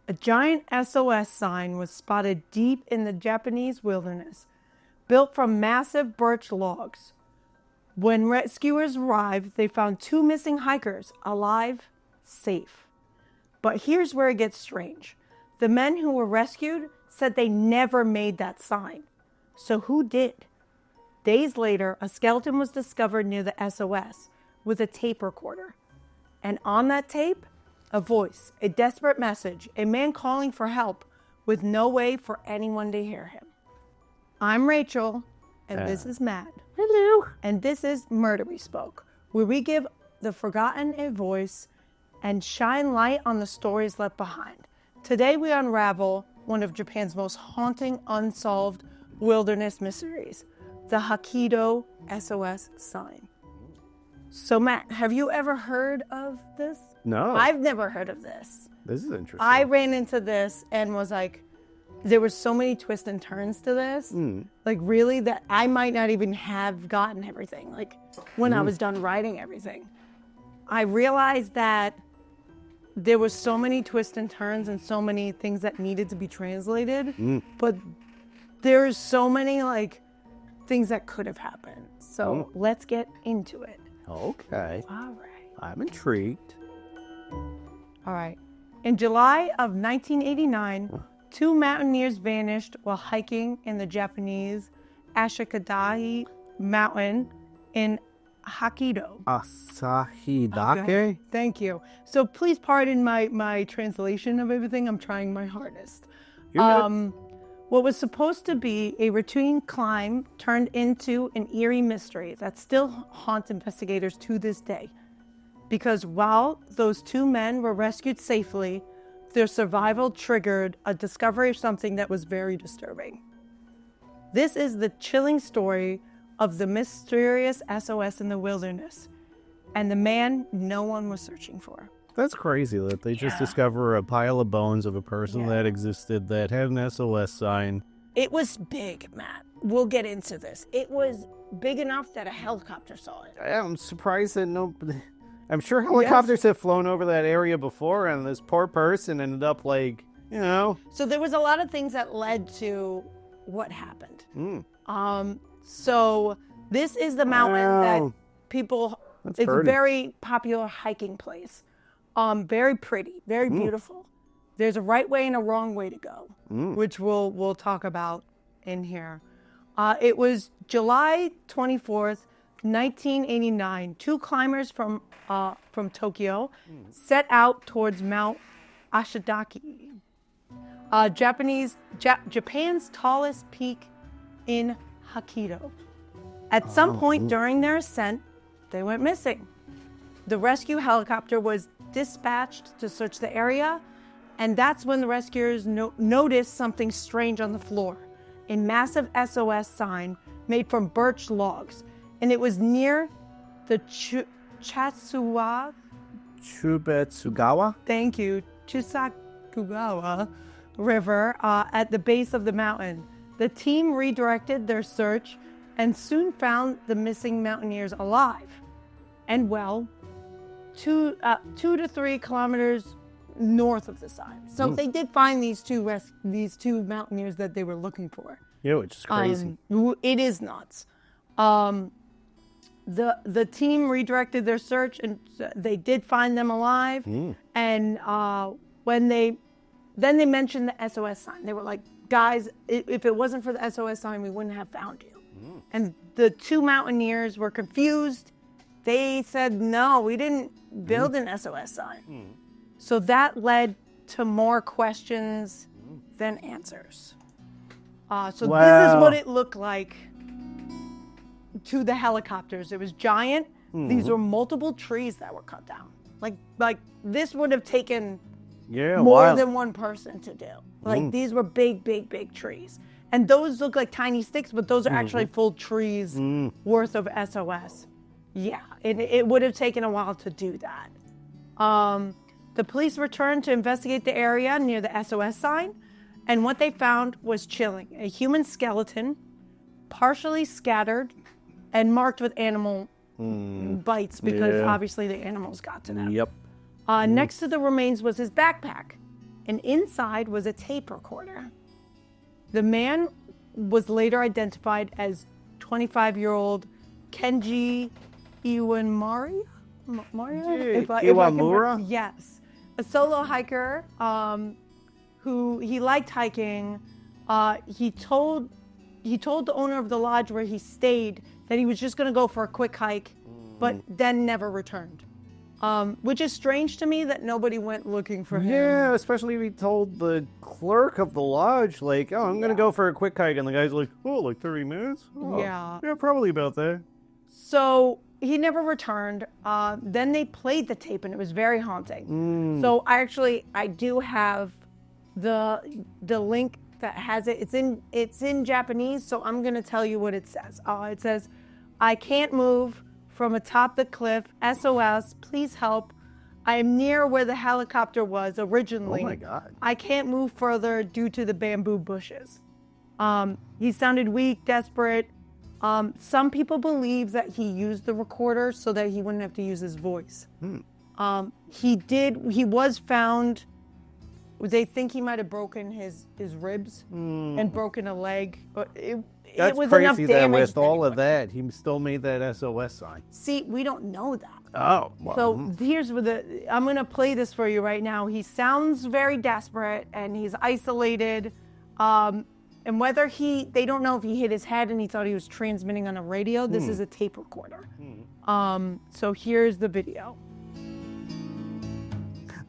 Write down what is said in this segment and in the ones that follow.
A giant SOS sign was spotted deep in the Japanese wilderness, built from massive birch logs. When rescuers arrived, they found 2 missing hikers, alive, safe. But here's where it gets strange. The men who were rescued said they never made that sign. So who did? Days later, a skeleton was discovered near the SOS with a tape recorder. And on that tape, a voice, a desperate message, a man calling for help with no way for anyone to hear him. I'm Rachel, and this is Matt. Hello. And this is Murder We Spoke, where we give the forgotten a voice and shine light on the stories left behind. Today we unravel one of Japan's most haunting unsolved wilderness mysteries, the Hokkaido SOS sign. So Matt, have you ever heard of this? No. I've never heard of this. This is interesting. I ran into this and was like, there were so many twists and turns to this. Like really that I might not even have gotten everything. Like when I was done writing everything, I realized that there was so many twists and turns and so many things that needed to be translated. But there's so many like things that could have happened. So let's get into it. Okay. All right. I'm intrigued. All right. In July of 1989, 2 mountaineers vanished while hiking in the Japanese Ashikadahi Mountain in Hokkaido. Asahidake? Okay. Thank you. So please pardon my translation of everything. I'm trying my hardest. What was supposed to be a routine climb turned into an eerie mystery that still haunts investigators to this day. Because while those 2 men were rescued safely, their survival triggered a discovery of something that was very disturbing. This is the chilling story of the mysterious SOS in the wilderness and the man no one was searching for. That's crazy that they just discover a pile of bones of a person that existed that had an SOS sign. It was big, Matt. We'll get into this. It was big enough that a helicopter saw it. I'm surprised that I'm sure helicopters have flown over that area before, and this poor person ended up like, you know. So there was a lot of things that led to what happened. So this is the mountain that people, it's a very popular hiking place. Very pretty, very beautiful. There's a right way and a wrong way to go, which we'll talk about in here. It was July 24th, 1989. 2 climbers from Tokyo set out towards Mount Ashidaki, Japan's tallest peak in Hokkaido. At some point during their ascent, they went missing. The rescue helicopter was dispatched to search the area, and that's when the rescuers noticed something strange on the floor, a massive SOS sign made from birch logs, and it was near the Chubetsugawa? Thank you, Chusakugawa River at the base of the mountain. The team redirected their search and soon found the missing mountaineers alive and well, 2 to 3 kilometers north of the sign. So they did find these two mountaineers that they were looking for. Yeah, which is crazy. It is nuts. The team redirected their search, and they did find them alive. And when they mentioned the SOS sign, they were like, "Guys, if it wasn't for the SOS sign, we wouldn't have found you." And the 2 mountaineers were confused. They said, "No, we didn't build an SOS sign." So that led to more questions than answers. This is what it looked like to the helicopters. It was giant. These were multiple trees that were cut down. Like this would have taken more than one person to do. Like these were big, big, big trees. And those look like tiny sticks, but those are actually full trees worth of SOS. Yeah, it would have taken a while to do that. The police returned to investigate the area near the SOS sign, and what they found was chilling. A human skeleton, partially scattered and marked with animal bites because obviously the animals got to them. Yep. Next to the remains was his backpack, and inside was a tape recorder. The man was later identified as 25-year-old Kenji Iwamura? Iwamura? Yes. A solo hiker who he liked hiking. He told the owner of the lodge where he stayed that he was just going to go for a quick hike, but then never returned. Which is strange to me that nobody went looking for him. Yeah, especially if he told the clerk of the lodge, like, oh, I'm going to go for a quick hike. And the guy's like, oh, like 30 minutes? Oh, Yeah. Yeah, probably about that. So he never returned. Then they played the tape, and it was very haunting. So I do have the link that has it. It's in Japanese, so I'm going to tell you what it says. It says, I can't move from atop the cliff. SOS, please help. I am near where the helicopter was originally. Oh my God. I can't move further due to the bamboo bushes. He sounded weak, desperate. Some people believe that he used the recorder so that he wouldn't have to use his voice. He was found, they think he might have broken his ribs and broken a leg. That's it was crazy enough that damage with all he of that, he still made that SOS sign. See, we don't know that. Oh, well. So here's where I'm going to play this for you right now. He sounds very desperate and he's isolated. And whether they don't know if he hit his head and he thought he was transmitting on a radio. This is a tape recorder. So here's the video.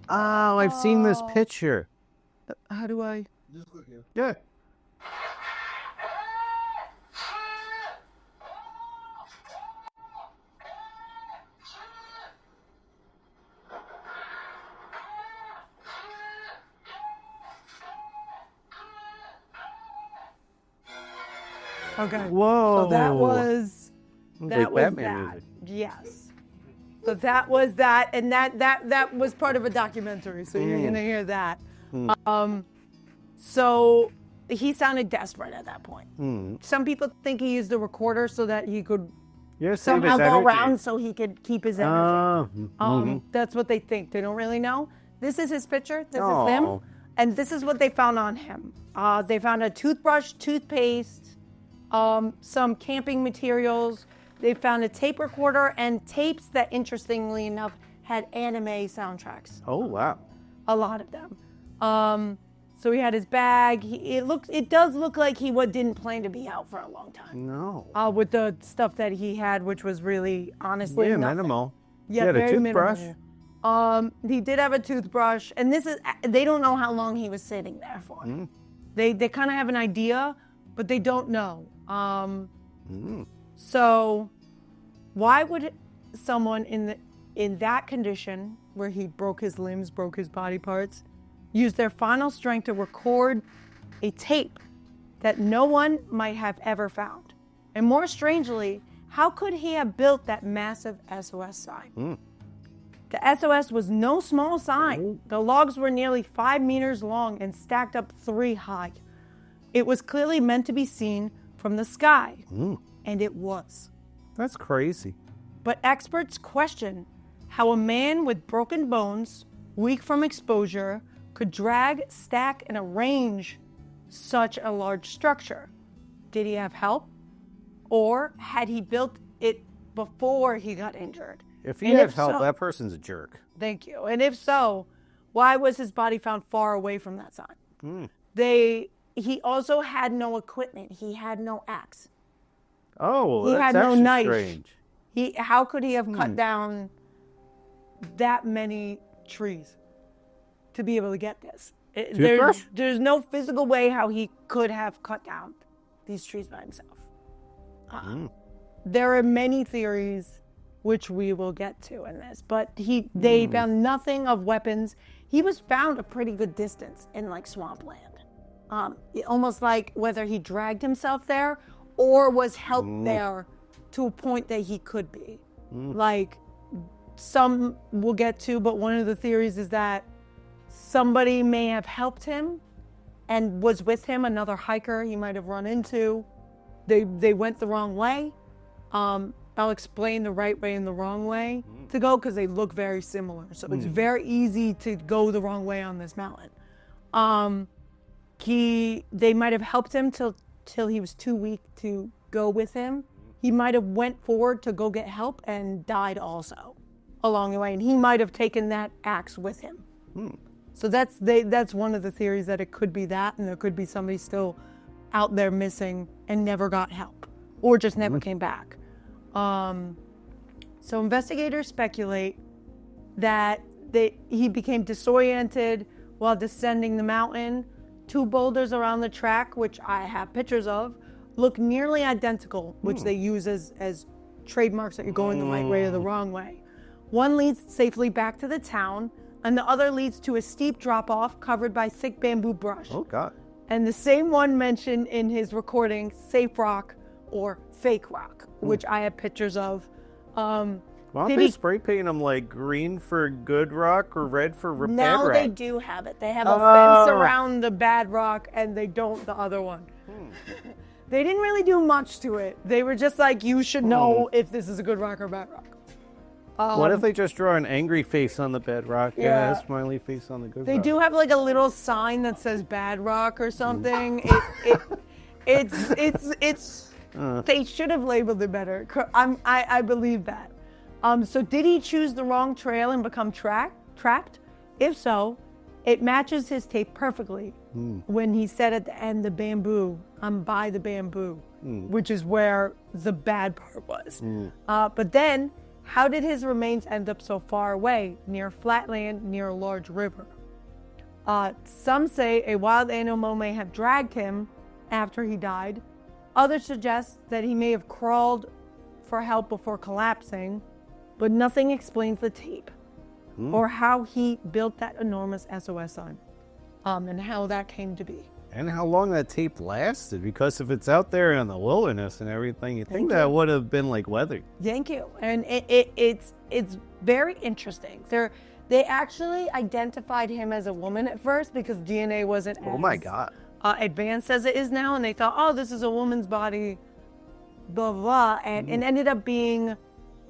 Oh, I've seen this picture. How do I? Just click here. Yeah. Okay. Whoa. So that was like Batman that. music. Yes. So that was that, and that was part of a documentary. So you're gonna hear that. So he sounded desperate at that point. Some people think he used the recorder so that he could somehow go around so he could keep his energy. That's what they think. They don't really know. This is his picture. This is him, and this is what they found on him. They found a toothbrush, toothpaste, some camping materials. They found a tape recorder and tapes that, interestingly enough, had anime soundtracks. Oh, wow. A lot of them. So he had his bag. It does look like he didn't plan to be out for a long time. No. With the stuff that he had, which was really, honestly, nothing. Minimal. Yeah, he had very a toothbrush. Minimal. He did have a toothbrush, and they don't know how long he was sitting there for. They kind of have an idea, but they don't know. So why would someone in that condition, where he broke his limbs, broke his body parts, use their final strength to record a tape that no one might have ever found? And more strangely, how could he have built that massive SOS sign? The SOS was no small sign. The logs were nearly 5 meters long and stacked up 3 high. It was clearly meant to be seen from the sky, and it was. That's crazy. But experts question how a man with broken bones, weak from exposure, could drag, stack, and arrange such a large structure. Did he have help? Or had he built it before he got injured? If he had help, that person's a jerk. Thank you. And if so, why was his body found far away from that sign? He also had no equipment. He had no axe. Oh, He that's had no actually knife. strange. How could he have cut down that many trees to be able to get this? There's no physical way how he could have cut down these trees by himself. There are many theories, which we will get to in this, but they found nothing of weapons. He was found a pretty good distance in like swampland. Almost like whether he dragged himself there or was helped there to a point that he could be. Like some we'll get to, but one of the theories is that somebody may have helped him and was with him, another hiker he might have run into. They went the wrong way. I'll explain the right way and the wrong way to go because they look very similar. So it's very easy to go the wrong way on this mountain. They might have helped him till he was too weak to go with him. He might have went forward to go get help and died also along the way, and he might have taken that axe with him. So that's one of the theories, that it could be that, and there could be somebody still out there missing and never got help, or just never came back. So investigators speculate that he became disoriented while descending the mountain. 2 boulders around the track, which I have pictures of, look nearly identical, which they use as trademarks that you're going the right way or the wrong way. One leads safely back to the town, and the other leads to a steep drop-off covered by thick bamboo brush. Oh, God. And the same one mentioned in his recording, safe rock or fake rock, which I have pictures of. Why don't they spray paint them like green for good rock or red for bad rock? Now they do have it. They have a fence around the bad rock, and they don't the other one. They didn't really do much to it. They were just like, you should know if this is a good rock or bad rock. What if they just draw an angry face on the bad rock and a smiley face on the good rock? They do have like a little sign that says bad rock or something. They should have labeled it better. I believe that. So did he choose the wrong trail and become trapped? If so, it matches his tape perfectly when he said at the end, the bamboo, I'm by the bamboo, which is where the bad part was. But then, how did his remains end up so far away, near flatland, near a large river? Some say a wild animal may have dragged him after he died. Others suggest that he may have crawled for help before collapsing, but nothing explains the tape or how he built that enormous SOS sign and how that came to be. And how long that tape lasted, because if it's out there in the wilderness and everything, you think that would have been like weathered. Thank you. And it's very interesting. They actually identified him as a woman at first because DNA wasn't advanced as it is now, and they thought, oh, this is a woman's body, blah, blah, and it ended up being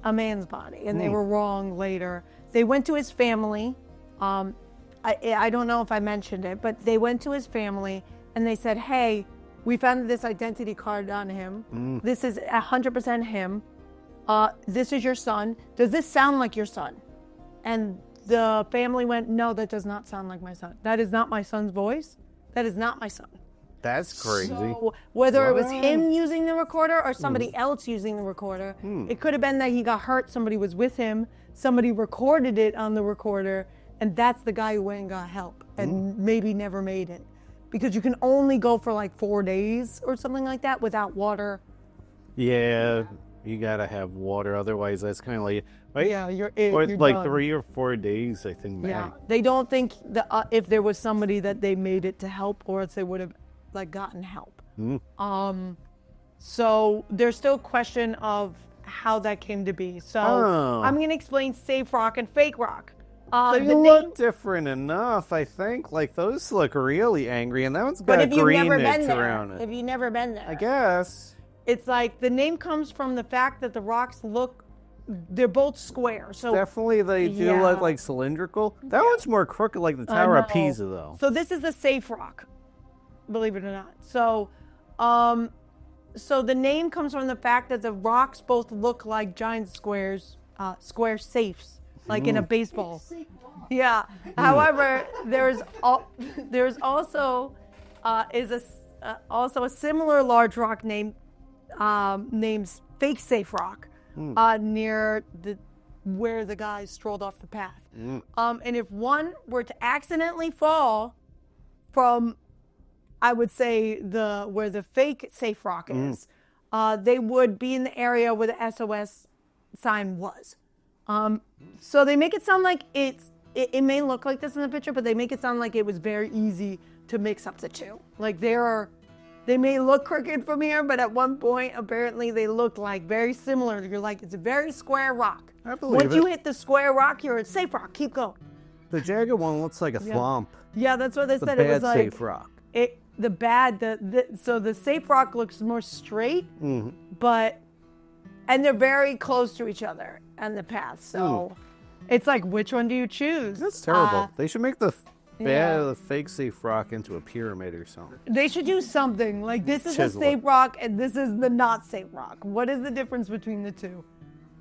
a man's body, and they were wrong later. They went to his family. I don't know if I mentioned it, but they went to his family and they said, hey, we found this identity card on him. This is 100% him. This is your son. Does this sound like your son? And the family went, no, that does not sound like my son. That is not my son's voice. That is not my son. That's crazy. So whether it was him using the recorder or somebody else using the recorder, it could have been that he got hurt, somebody was with him, somebody recorded it on the recorder, and that's the guy who went and got help and maybe never made it. Because you can only go for like 4 days or something like that without water. Yeah, you gotta have water, otherwise that's kind of like, right? Yeah, you're like done. 3 or 4 days, I think. Yeah, they don't think that if there was somebody that they made it to help, or else they would have like gotten help. So there's still a question of how that came to be. So I'm gonna explain safe rock and fake rock. They look different enough, I think. Like, those look really angry, and that one's got greenness around it. If you've never been there, I guess. It's like the name comes from the fact that the rocks they're both square. So definitely they do look like cylindrical. That one's more crooked, like the Tower of Pisa, though. So this is the safe rock, believe it or not. So, so the name comes from the fact that the rocks both look like giant squares, square safes. Like in a baseball. Yeah. However, there's also a similar large rock named Fake Safe Rock near where the guys strolled off the path. And if one were to accidentally fall from, I would say where the fake Safe Rock is, they would be in the area where the SOS sign was. So they make it sound like it may look like this in the picture, but they make it sound like it was very easy to mix up the two. Like they may look crooked from here, but at one point, apparently they look like very similar. You're like, it's a very square rock. I believe Once you hit the square rock, you're a safe rock. Keep going. The jagged one looks like a thwomp. Yeah, that's what they said. The It was bad like safe rock. So the safe rock looks more straight, and they're very close to each other and the path. So it's like, which one do you choose? That's terrible. They should make the bat a fake safe rock into a pyramid or something. They should do something. Like, this is Chisel a safe it. rock and this is the not safe rock. What is the difference between the two?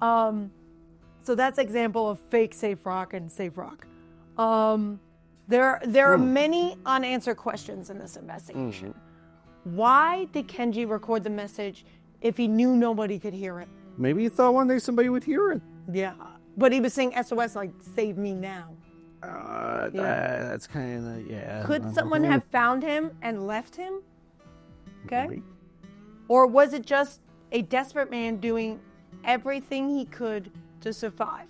So that's example of fake safe rock and safe rock. There are many unanswered questions in this investigation. Why did Kenji record the message if he knew nobody could hear it? Maybe he thought one day somebody would hear it. Yeah. But he was saying SOS like, save me now. That's kind of, yeah. Could someone have found him and left him? Okay. Maybe. Or was it just a desperate man doing everything he could to survive?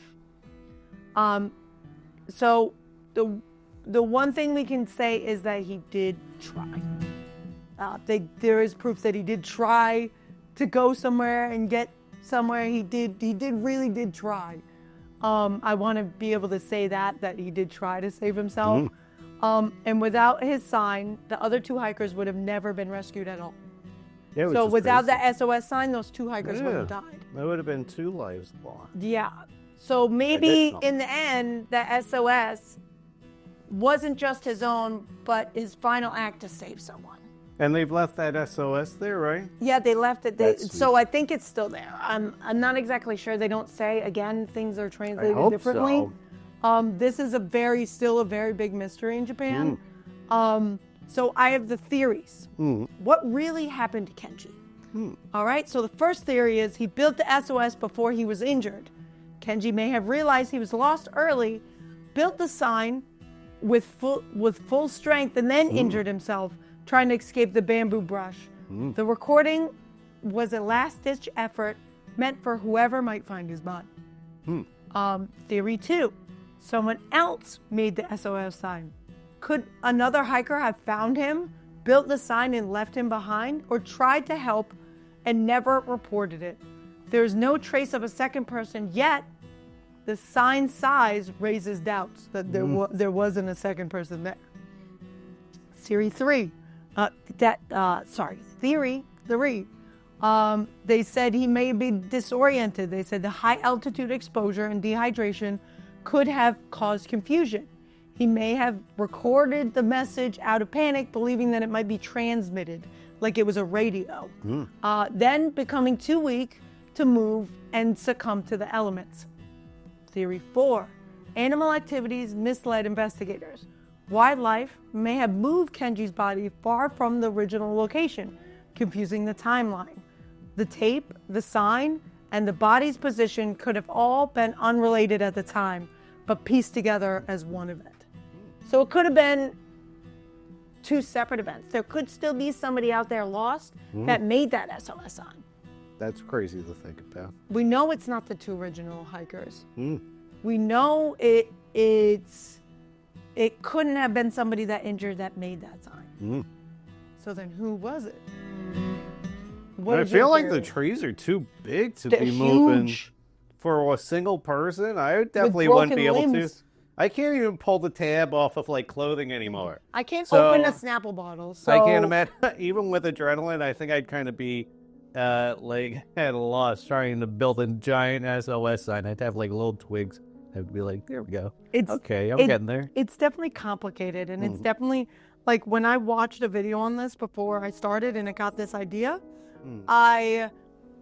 So the one thing we can say is that he did try. There is proof that he did try to go somewhere and get somewhere. He really did try. I want to be able to say that he did try to save himself. And without his sign, the other 2 hikers would have never been rescued at all. Yeah, So without that SOS sign, those 2 hikers would have died. That would have been 2 lives lost. Yeah. So maybe in the end, that SOS wasn't just his own, but his final act to save someone. And they've left that SOS there, right? Yeah, they left it. That's So I think it's still there. I'm not exactly sure. They don't say. Again, things are translated I hope differently. So. This is still a very big mystery in Japan. So I have the theories. What really happened to Kenji? All right. So the first theory is he built the SOS before he was injured. Kenji may have realized he was lost early, built the sign with full strength, and then injured himself trying to escape the bamboo brush. The recording was a last-ditch effort meant for whoever might find his body. Theory 2, someone else made the SOS sign. Could another hiker have found him, built the sign and left him behind, or tried to help and never reported it? There's no trace of a second person, yet the sign size raises doubts that there wasn't a second person there. Theory 3. Theory 3. They said he may be disoriented. They said the high altitude exposure and dehydration could have caused confusion. He may have recorded the message out of panic, believing that it might be transmitted, like it was a radio. Then becoming too weak to move and succumb to the elements. Theory 4. Animal activities misled investigators. Wildlife may have moved Kenji's body far from the original location, confusing the timeline. The tape, the sign, and the body's position could have all been unrelated at the time, but pieced together as one event. So it could have been 2 separate events. There could still be somebody out there lost that made that SOS sign. That's crazy to think about. We know it's not the 2 original hikers. We know it couldn't have been somebody that injured that made that sign. So then who was it? I feel like the trees are too big to be moving for a single person. I definitely wouldn't be able to. I can't even pull the tab off of like clothing anymore. I can't open a Snapple bottle. So. I can't imagine. Even with adrenaline, I think I'd kind of be like at a loss trying to build a giant SOS sign. I'd have like little twigs. I'd be like, there we go. I'm getting there. It's definitely complicated, and it's definitely like when I watched a video on this before I started and it got this idea, I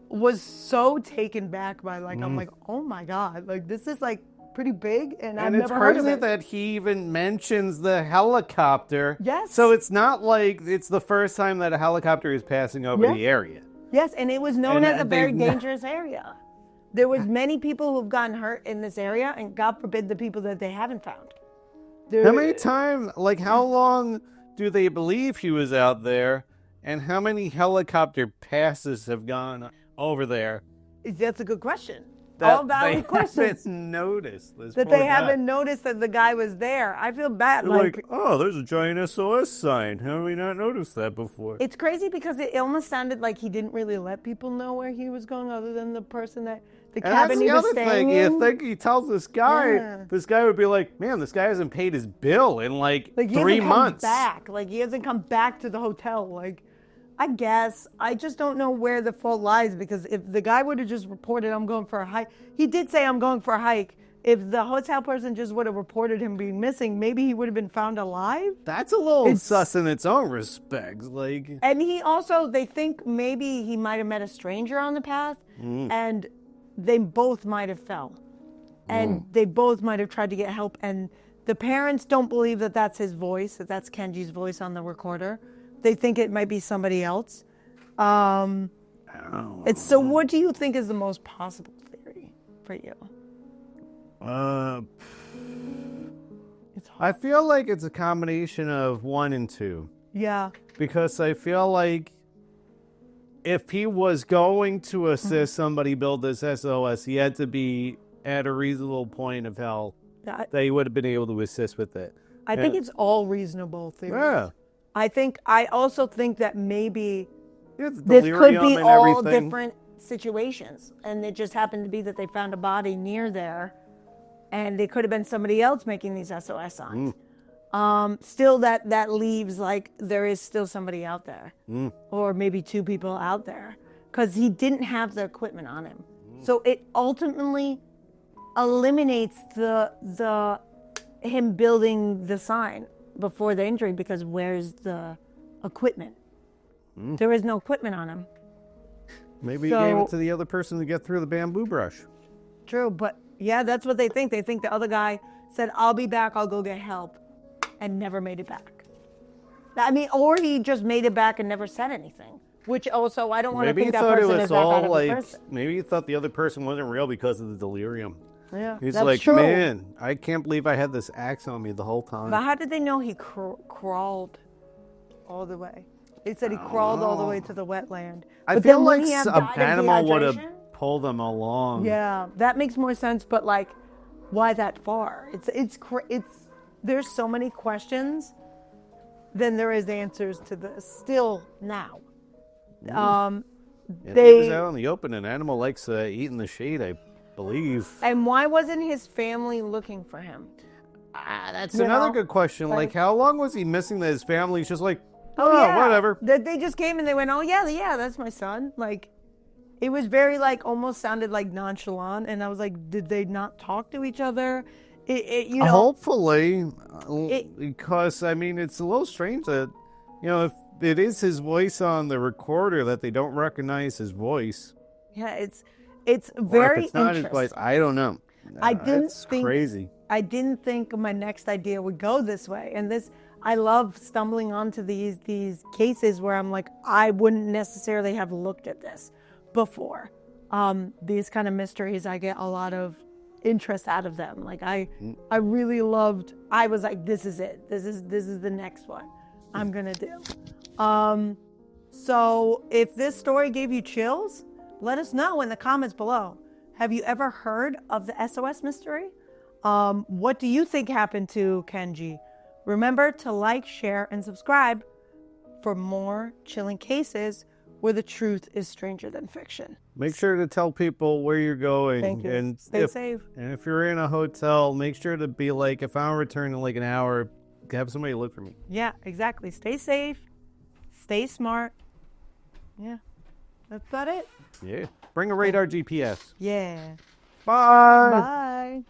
was so taken back by I'm like, oh my God, like this is like pretty big, and I've never heard of it. And it's crazy that he even mentions the helicopter. Yes. So it's not like it's the first time that a helicopter is passing over the area. Yes, and it was known as a very dangerous area. There was many people who've gotten hurt in this area, and God forbid the people that they haven't found. How many times, like how long do they believe he was out there, and how many helicopter passes have gone over there? That's a good question. All valid questions. They haven't noticed that the guy was there. I feel bad. They're like, oh, there's a giant SOS sign. How have we not noticed that before? It's crazy because it almost sounded like he didn't really let people know where he was going, other than the person that the cabin he was staying in. You think he tells this guy, this guy would be like, man, this guy hasn't paid his bill in like 3 months. He hasn't come back to the hotel. I guess. I just don't know where the fault lies, because if the guy would have just reported, I'm going for a hike. He did say, I'm going for a hike. if the hotel person just would have reported him being missing, maybe he would have been found alive. That's a little sus in its own respects. Like, and he also, they think maybe he might have met a stranger on the path, and they both might have fell, and they both might have tried to get help, and the parents don't believe that that's his voice, that that's Kenji's voice on the recorder. They think it might be somebody else. So what do you think is the most possible theory for you? I feel like it's a combination of 1 and 2. Yeah. Because I feel like if he was going to assist somebody build this SOS, he had to be at a reasonable point of health that he would have been able to assist with it. I think it's all reasonable theories. Yeah. I also think that maybe this could be all different situations, and it just happened to be that they found a body near there, and it could have been somebody else making these SOS signs. Still, that leaves like there is still somebody out there, or maybe 2 people out there, because he didn't have the equipment on him. So it ultimately eliminates the him building the sign before the injury, because where's the equipment? There is no equipment on him. Maybe he gave it to the other person to get through the bamboo brush. True, but yeah, that's what they think. They think the other guy said, "I'll be back, I'll go get help," and never made it back. I mean, or he just made it back and never said anything. Which also, I don't want to think that person is that bad of a person. Maybe he thought the other person wasn't real because of the delirium. Yeah, he's that's like, true. Man, I can't believe I had this axe on me the whole time. But how did they know he crawled all the way? They said he crawled all the way to the wetland. I feel like an animal would have pulled them along. Yeah, that makes more sense. But like, why that far? It's there's so many questions than there is answers to this still now. He was out in the open. An animal likes eat in the shade, I believe. And why wasn't his family looking for him? That's another good question. Like, how long was he missing that his family's just like, whatever. They just came and they went, oh, yeah, that's my son. Like, it was very, like, almost sounded like nonchalant. And I was like, did they not talk to each other? You know, hopefully, because, I mean, it's a little strange that, you know, if it is his voice on the recorder, that they don't recognize his voice. Yeah, it's very it's not his voice. I don't know. It's crazy. I didn't think my next idea would go this way. And I love stumbling onto these cases where I'm like, I wouldn't necessarily have looked at this before. These kind of mysteries, I get a lot of interest out of them. Like I really loved. I was like, this is it. This is the next one I'm gonna do. So if this story gave you chills, let us know in the comments below. Have you ever heard of the SOS mystery? What do you think happened to Kenji? Remember to like, share, and subscribe for more chilling cases where the truth is stranger than fiction. Make sure to tell people where you're going. Thank you. And stay safe. And if you're in a hotel, make sure to be like, if I return in like an hour, have somebody look for me. Yeah, exactly. Stay safe. Stay smart. Yeah. That's about it. Yeah. Bring a radar GPS. Yeah. Bye. Bye.